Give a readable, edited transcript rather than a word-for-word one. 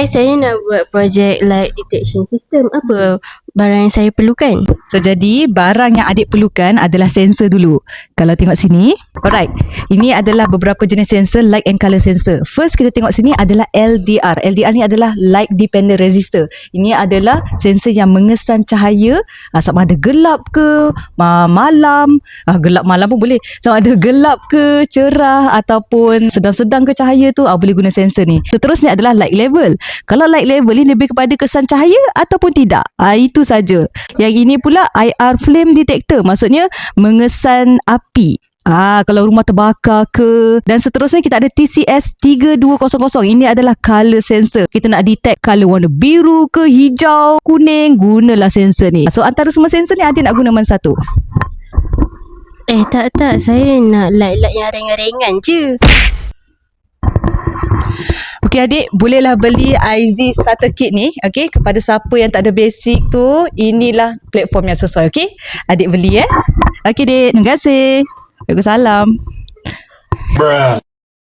saya nak buat projek light detection system. Apa barang yang saya perlukan? So jadi barang yang adik perlukan adalah sensor dulu. Kalau tengok sini, alright. Ini adalah beberapa jenis sensor, light and color sensor. First kita tengok sini adalah LDR. LDR ni adalah light dependent resistor. Ini adalah sensor yang mengesan cahaya, sama ada gelap ke, malam, gelap malam pun boleh. Sama ada gelap ke, cerah ataupun sedang-sedang ke cahaya tu, boleh guna sensor ni. Seterusnya adalah light level. Kalau light level ni lebih kepada kesan cahaya ataupun tidak. Itu saja. Yang ini pula IR flame detector, maksudnya mengesan api. Kalau rumah terbakar ke. Dan seterusnya kita ada TCS 3200. Ini adalah color sensor. Kita nak detect color warna biru ke, hijau, kuning, gunalah sensor ni. So antara semua sensor ni adik nak guna mana satu? Tak, saya nak light-light yang ringan-ringan je. Okey adik, bolehlah beli IZ starter kit ni, okey, kepada siapa yang tak ada basic tu, inilah platform yang sesuai, okey? Adik beli Okey dik, terima kasih. Waalaikumsalam.